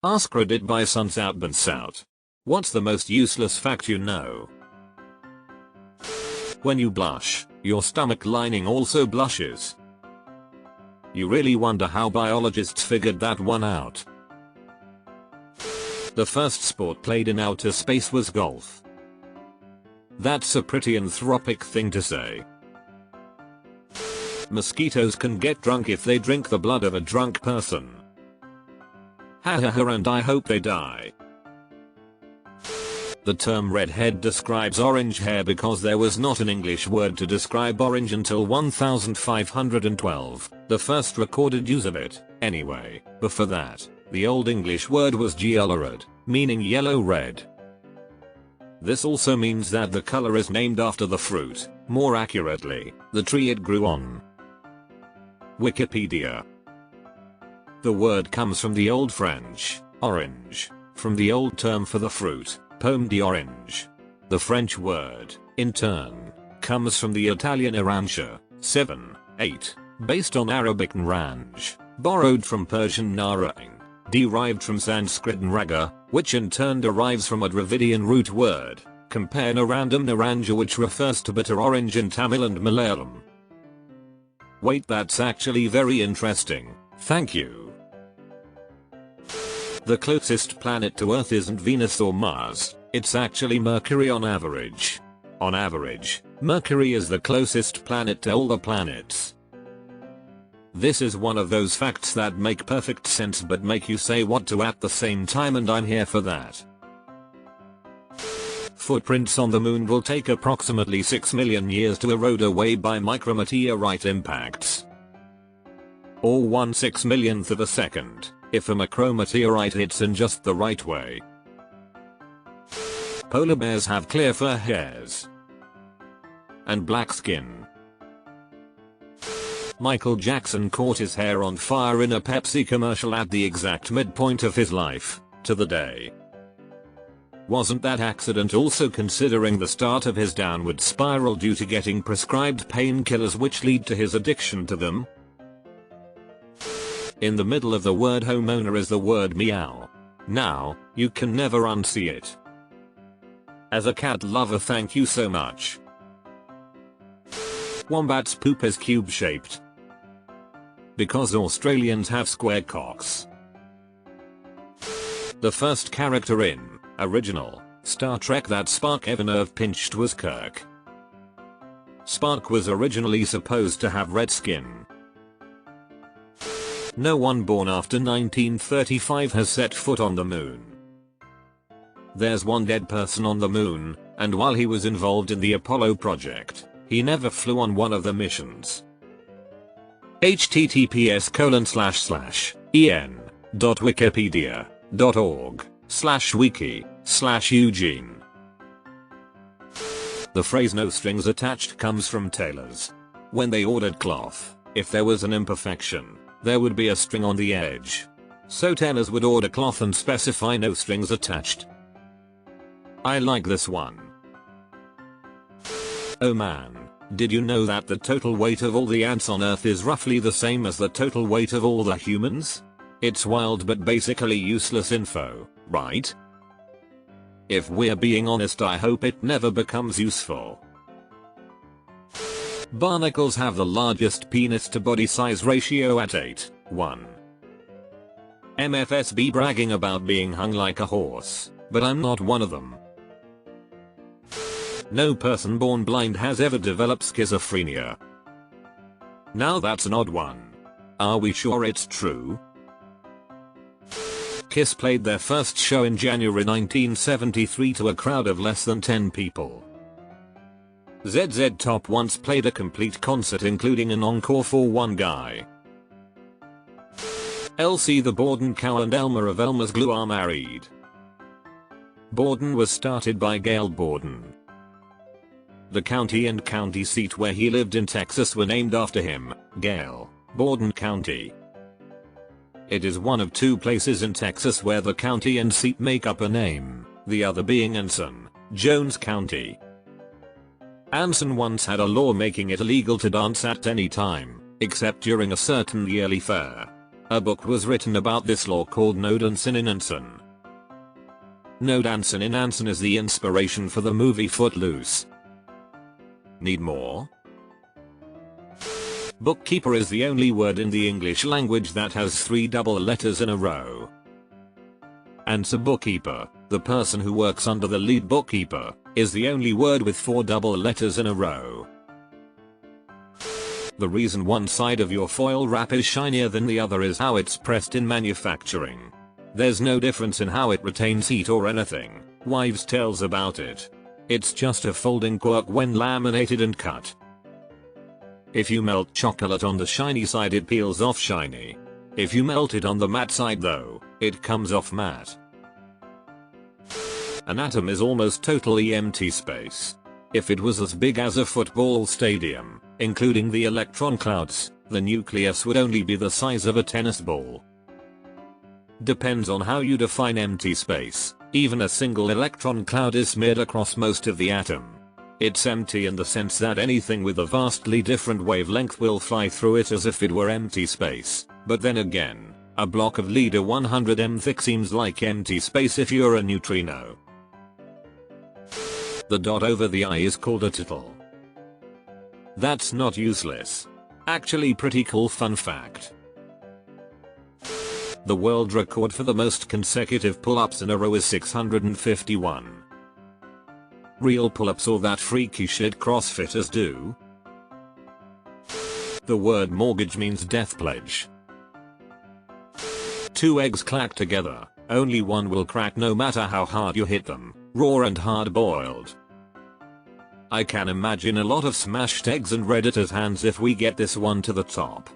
AskReddit by Sunsoutbansout. What's the most useless fact you know? When you blush, your stomach lining also blushes. You really wonder how biologists figured that one out. The first sport played in outer space was golf. That's a pretty anthropic thing to say. Mosquitoes can get drunk if they drink the blood of a drunk person. Ha ha ha, and I hope they die. The term redhead describes orange hair because there was not an English word to describe orange until 1512, the first recorded use of it, anyway. Before that, the Old English word was giallored, meaning yellow-red. This also means that the color is named after the fruit, more accurately, the tree it grew on. Wikipedia. The word comes from the Old French, orange, from the old term for the fruit, pomme d'orange. The French word, in turn, comes from the Italian arancia, 7, 8, based on Arabic naranj, borrowed from Persian narang, derived from Sanskrit nraga, which in turn derives from a Dravidian root word, compare narandam naranja, which refers to bitter orange in Tamil and Malayalam. Wait, that's actually very interesting, thank you. The closest planet to Earth isn't Venus or Mars, it's actually Mercury on average. On average, Mercury is the closest planet to all the planets. This is one of those facts that make perfect sense but make you say what to at the same time, and I'm here for that. Footprints on the moon will take approximately 6 million years to erode away by micrometeorite impacts. Or 1/6 millionth of a second, if a micrometeorite hits in just the right way. Polar bears have clear fur hairs and black skin. Michael Jackson caught his hair on fire in a Pepsi commercial at the exact midpoint of his life, to the day. Wasn't that accident also considering the start of his downward spiral due to getting prescribed painkillers which lead to his addiction to them? In the middle of the word homeowner is the word meow. Now, you can never unsee it. As a cat lover, thank you so much. Wombat's poop is cube-shaped because Australians have square cocks. The first character in original Star Trek that Spock ever nerve pinched was Kirk. Spock was originally supposed to have red skin. No one born after 1935 has set foot on the moon. There's one dead person on the moon, and while he was involved in the Apollo project, he never flew on one of the missions. https://en.wikipedia.org/wiki/Eugene. The phrase "no strings attached" comes from tailors. When they ordered cloth, if there was an imperfection, there would be a string on the edge. So tailors would order cloth and specify "no strings attached." I like this one. Oh man, did you know that the total weight of all the ants on Earth is roughly the same as the total weight of all the humans? It's wild but basically useless info, right? If we're being honest, I hope it never becomes useful. Barnacles have the largest penis to body size ratio at 8:1. MFSB bragging about being hung like a horse, but I'm not one of them. No person born blind has ever developed schizophrenia. Now that's an odd one. Are we sure it's true? Kiss played their first show in January 1973 to a crowd of less than 10 people. ZZ Top once played a complete concert including an encore for one guy. Elsie the Borden cow and Elmer of Elmer's Glue are married. Borden was started by Gail Borden. The county and county seat where he lived in Texas were named after him, Gail Borden County. It is one of two places in Texas where the county and seat make up a name, the other being Anson, Jones County. Anson once had a law making it illegal to dance at any time, except during a certain yearly fair. A book was written about this law called No Dansin in Anson. No Dansin in Anson is the inspiration for the movie Footloose. Need more? Bookkeeper is the only word in the English language that has 3 double letters in a row. Answer bookkeeper, the person who works under the lead bookkeeper, is the only word with 4 double letters in a row. The reason one side of your foil wrap is shinier than the other is how it's pressed in manufacturing. There's no difference in how it retains heat or anything. Wives' tales about it. It's just a folding quirk when laminated and cut. If you melt chocolate on the shiny side, it peels off shiny. If you melt it on the matte side though, it comes off matte. An atom is almost totally empty space. If it was as big as a football stadium, including the electron clouds, the nucleus would only be the size of a tennis ball. Depends on how you define empty space. Even a single electron cloud is smeared across most of the atom. It's empty in the sense that anything with a vastly different wavelength will fly through it as if it were empty space. But then again, a block of leader 100 m thick seems like empty space if you're a neutrino. The dot over the I is called a tittle. That's not useless. Actually pretty cool fun fact. The world record for the most consecutive pull-ups in a row is 651. Real pull-ups or that freaky shit CrossFitters do? The word mortgage means death pledge. 2 eggs clack together, only one will crack no matter how hard you hit them, raw and hard boiled. I can imagine a lot of smashed eggs and Redditors' hands if we get this one to the top.